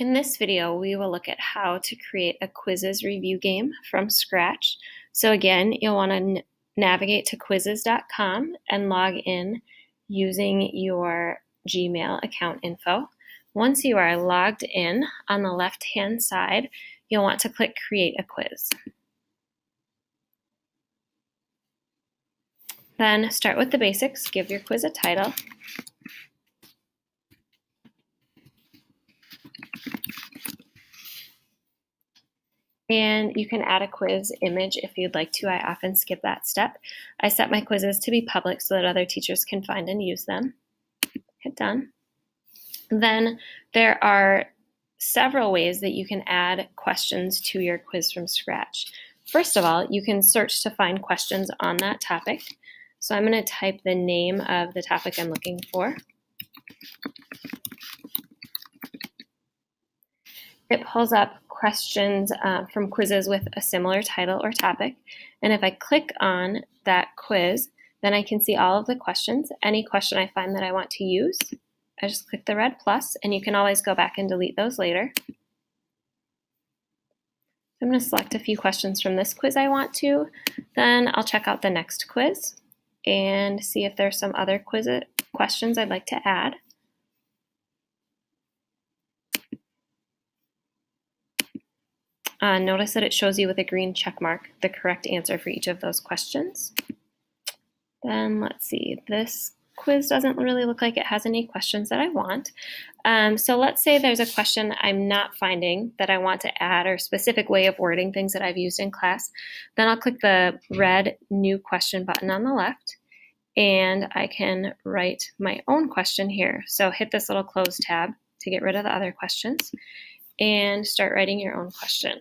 In this video, we will look at how to create a Quizizz review game from scratch. So again, you'll want to navigate to quizizz.com and log in using your Gmail account info. Once you are logged in, on the left-hand side, you'll want to click Create a Quiz. Then start with the basics, give your quiz a title. And you can add a quiz image if you'd like to. I often skip that step. I set my quizzes to be public so that other teachers can find and use them. Hit done. Then there are several ways that you can add questions to your quiz from scratch. First of all, you can search to find questions on that topic. So I'm going to type the name of the topic I'm looking for. It pulls up questions from quizzes with a similar title or topic. And if I click on that quiz, then I can see all of the questions. Any question I find that I want to use, I just click the red plus, and you can always go back and delete those later. I'm going to select a few questions from this quiz I want to. Then I'll check out the next quiz and see if there's some other questions I'd like to add. Notice that it shows you with a green check mark the correct answer for each of those questions. Then let's see, this quiz doesn't really look like it has any questions that I want. So let's say there's a question I'm not finding that I want to add, or a specific way of wording things that I've used in class. Then I'll click the red New Question button on the left, and I can write my own question here. So hit this little close tab to get rid of the other questions, and start writing your own question.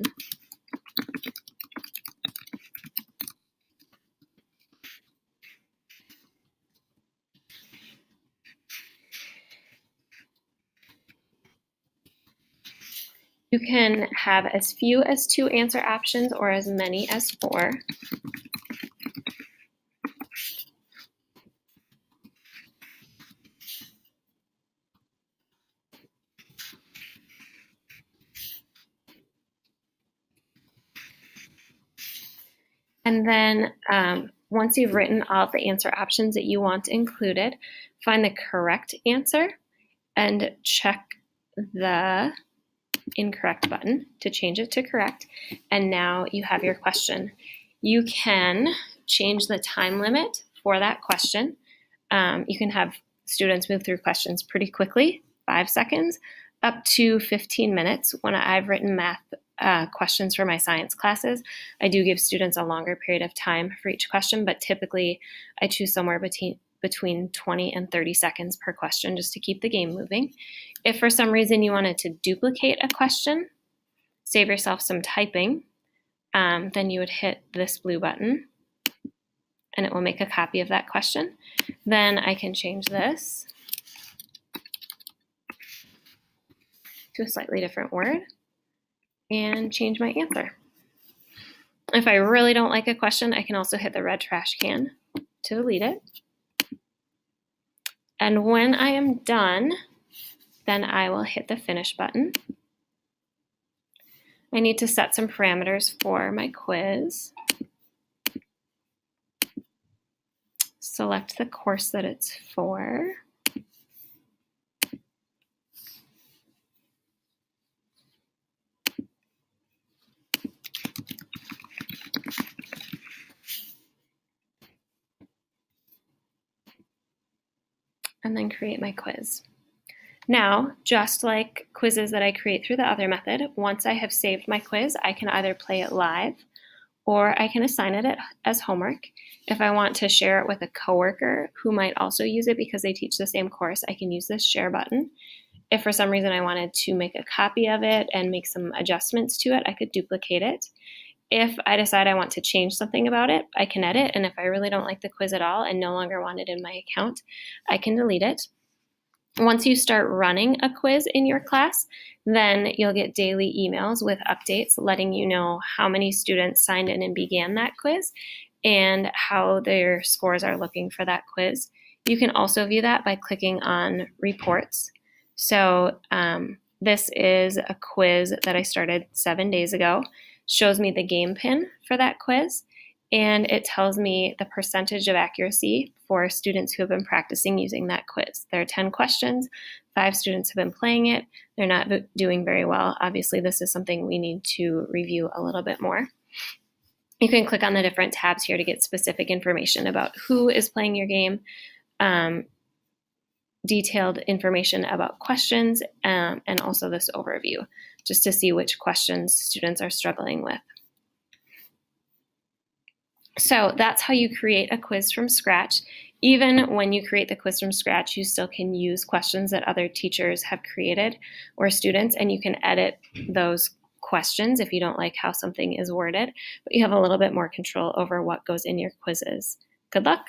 You can have as few as 2 answer options or as many as 4. And then once you've written all of the answer options that you want included, find the correct answer and check the incorrect button to change it to correct. And now you have your question. You can change the time limit for that question. You can have students move through questions pretty quickly, 5 seconds, up to 15 minutes. When I've written math questions for my science classes, I do give students a longer period of time for each question, but typically I choose somewhere between 20 and 30 seconds per question just to keep the game moving. If for some reason you wanted to duplicate a question, save yourself some typing, then you would hit this blue button and it will make a copy of that question. Then I can change this to a slightly different word and change my answer. If I really don't like a question, I can also hit the red trash can to delete it. And when I am done, then I will hit the finish button. I need to set some parameters for my quiz. Select the course that it's for. And then create my quiz. Now, just like quizzes that I create through the other method, once I have saved my quiz, I can either play it live or I can assign it as homework. If I want to share it with a coworker who might also use it because they teach the same course, I can use this share button. If for some reason I wanted to make a copy of it and make some adjustments to it, I could duplicate it. If I decide I want to change something about it, I can edit, and if I really don't like the quiz at all and no longer want it in my account, I can delete it. Once you start running a quiz in your class, then you'll get daily emails with updates letting you know how many students signed in and began that quiz and how their scores are looking for that quiz. You can also view that by clicking on reports. So This is a quiz that I started 7 days ago. Shows me the game pin for that quiz, and it tells me the percentage of accuracy for students who have been practicing using that quiz. There are 10 questions. 5 students have been playing it. They're not doing very well. Obviously, this is something we need to review a little bit more. You can click on the different tabs here to get specific information about who is playing your game, detailed information about questions, and also this overview, just to see which questions students are struggling with. So that's how you create a quiz from scratch. Even when you create the quiz from scratch, you still can use questions that other teachers have created or students, and you can edit those questions if you don't like how something is worded, but you have a little bit more control over what goes in your quizzes. Good luck.